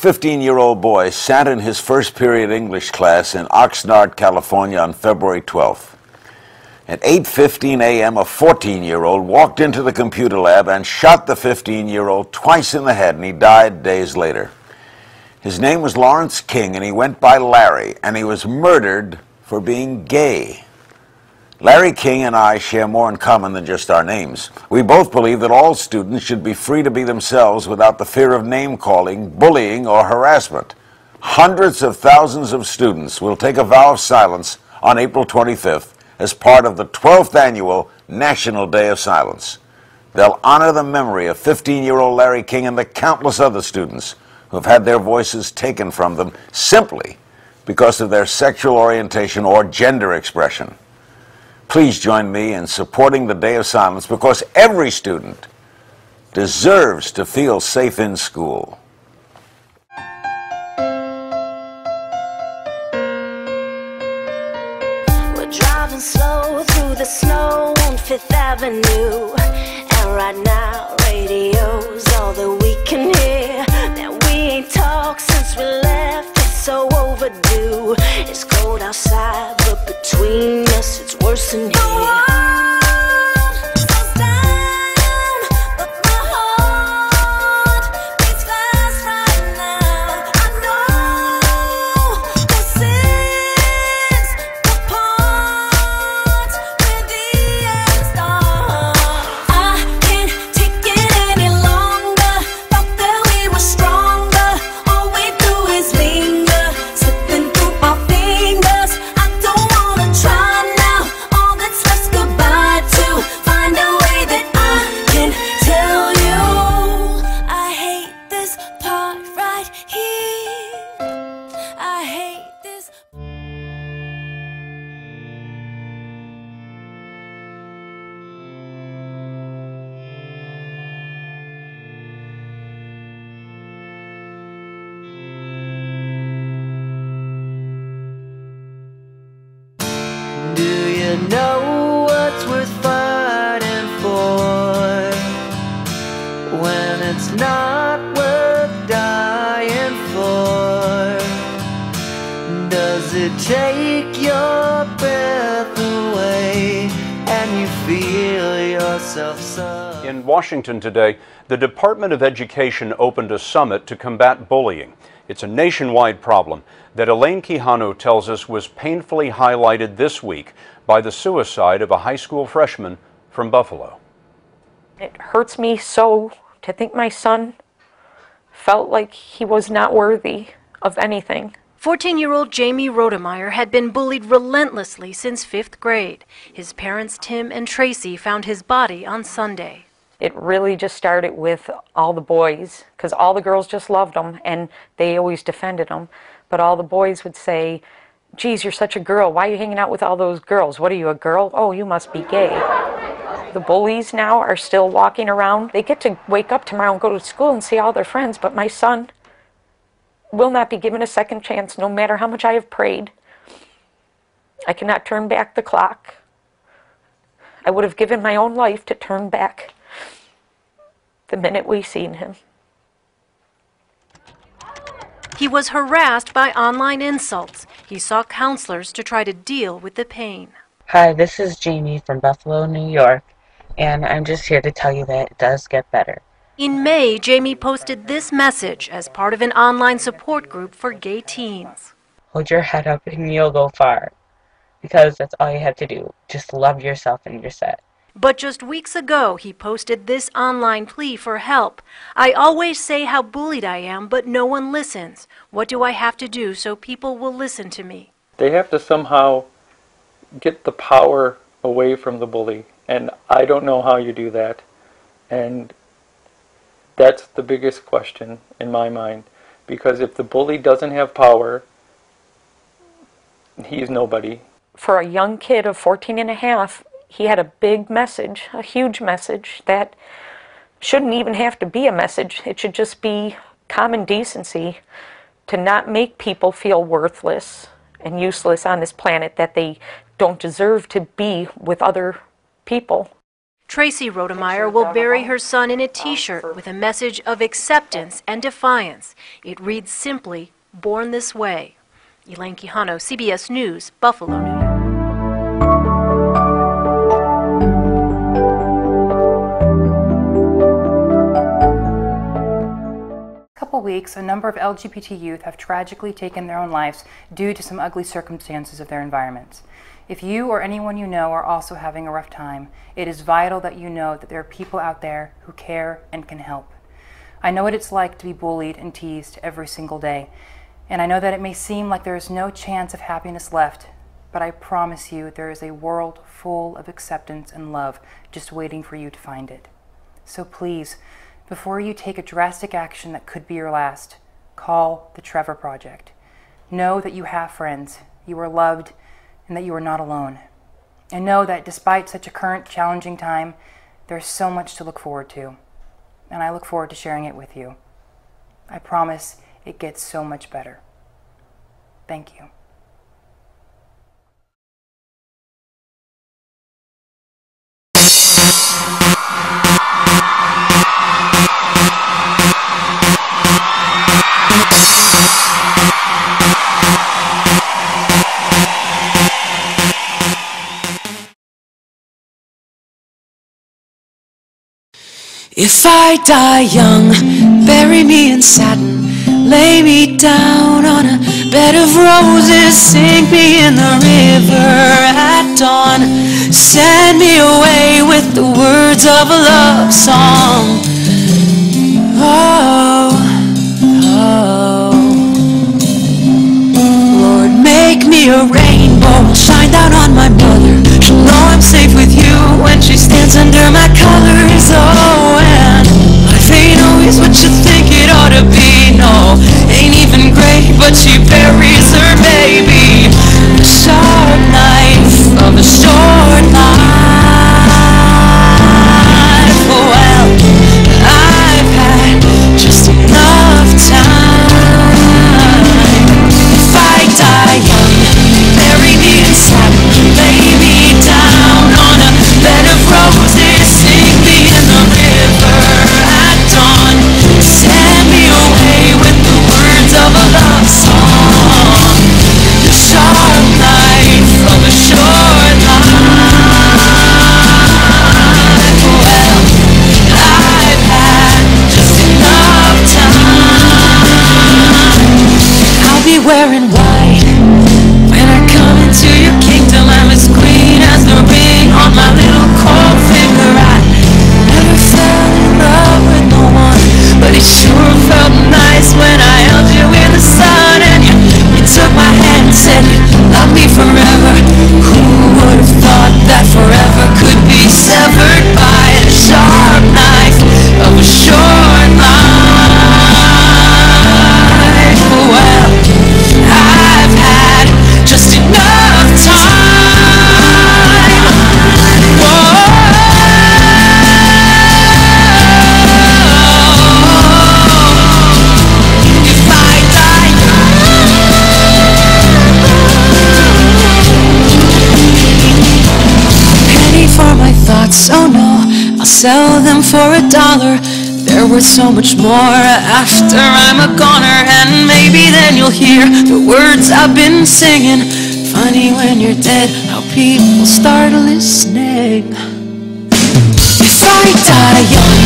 15-year-old boy sat in his first period English class in Oxnard, California on February 12th. At 8:15 a.m., a 14-year-old walked into the computer lab and shot the 15-year-old twice in the head, and he died days later. His name was Lawrence King, and he went by Larry, and he was murdered for being gay. Larry King and I share more in common than just our names. We both believe that all students should be free to be themselves without the fear of name-calling, bullying, or harassment. Hundreds of thousands of students will take a vow of silence on April 25th as part of the 12th annual National Day of Silence. They'll honor the memory of 15-year-old Larry King and the countless other students who have had their voices taken from them simply because of their sexual orientation or gender expression. Please join me in supporting the Day of Silence because every student deserves to feel safe in school. We're driving slow through the snow on Fifth Avenue, and right now radio's all that we can hear. That we ain't talked since we left, it's so overdue. It's cold outside, but between us it's worse than here. Know what's worth fighting for when it's not worth dying for? Does it take your breath away and you feel yourself so? In Washington today, the Department of Education opened a summit to combat bullying. It's a nationwide problem that Elaine Quijano tells us was painfully highlighted this week by the suicide of a high school freshman from Buffalo. It hurts me so to think my son felt like he was not worthy of anything. 14-year-old Jamie Rodemeyer had been bullied relentlessly since 5th grade. His parents, Tim and Tracy, found his body on Sunday. It really just started with all the boys, because all the girls just loved him, and they always defended him. But all the boys would say, "Geez, you're such a girl. Why are you hanging out with all those girls? What are you, a girl? Oh, you must be gay." The bullies now are still walking around. They get to wake up tomorrow and go to school and see all their friends, but my son will not be given a second chance, no matter how much I have prayed. I cannot turn back the clock. I would have given my own life to turn back the minute we seen him. He was harassed by online insults. He saw counselors to try to deal with the pain. Hi, this is Jamie from Buffalo, New York, and I'm just here to tell you that it does get better. In May, Jamie posted this message as part of an online support group for gay teens. Hold your head up and you'll go far, because that's all you have to do. Just love yourself and you're set. But just weeks ago, he posted this online plea for help. "I always say how bullied I am, but no one listens. What do I have to do so people will listen to me?" They have to somehow get the power away from the bully, and I don't know how you do that. And that's the biggest question in my mind, because if the bully doesn't have power, he's nobody. For a young kid of 14 and a half, he had a big message, a huge message that shouldn't even have to be a message. It should just be common decency to not make people feel worthless and useless on this planet, that they don't deserve to be with other people. Tracy Rodemeyer will bury her son in a t-shirt with a message of acceptance and defiance. It reads simply, "Born This Way." Elaine Quijano, CBS News, Buffalo, New York. Weeks, a number of LGBT youth have tragically taken their own lives due to some ugly circumstances of their environments. If you or anyone you know are also having a rough time, it is vital that you know that there are people out there who care and can help. I know what it's like to be bullied and teased every single day, and I know that it may seem like there is no chance of happiness left, but I promise you there is a world full of acceptance and love just waiting for you to find it. So please, before you take a drastic action that could be your last, call the Trevor Project. Know that you have friends, you are loved, and that you are not alone. And know that despite such a current challenging time, there's so much to look forward to. And I look forward to sharing it with you. I promise it gets so much better. Thank you. If I die young, bury me in satin, lay me down on a bed of roses, sink me in the river at dawn, send me away with the words of a love song. Oh, oh. Lord, make me a rainbow, shine down on my mother. She'll know I'm safe with you when she stands under my colors. Oh, and life ain't always what you think it ought to be. No, ain't even great, but she buries her baby. The sharp knife of a short life. Well, I've had just enough time. If I die young, bury me in satin, lay me down on a bed of roses, sink me in the river at dawn, send me away with the words of a love song. The sharp knife of a short life. Well, I've had just enough time. I'll be wearing white when I come into your kingdom. I'm as green as the ring on my little cold finger. I never fell in love with no one, but it sure felt nice when I held you in the sun and you took my hand and said you love me forever. Who would have thought that forever could be severed by a sharp knife of a short life? Well, I've had just enough time. Whoa. If I die penny for my thoughts, oh no, I'll sell them for $1. They're worth so much more after I'm a goner, and maybe then you'll hear the words I've been singing. Funny when you're dead how people start listening. If I die young,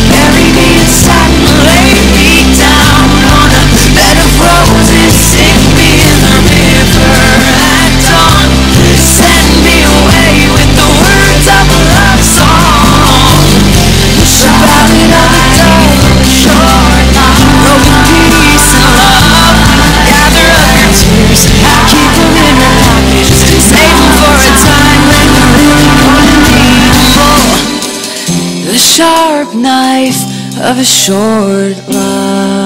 bury me in satin, lay me down on a bed of roses, sink me in the river at dawn, send me away with the words of a love song. The ballad of a dove, short life, broken peace and love. Gather up your tears, keep them in your pocket, save them for a time when you really wanna need them. The sharp knife of a short life.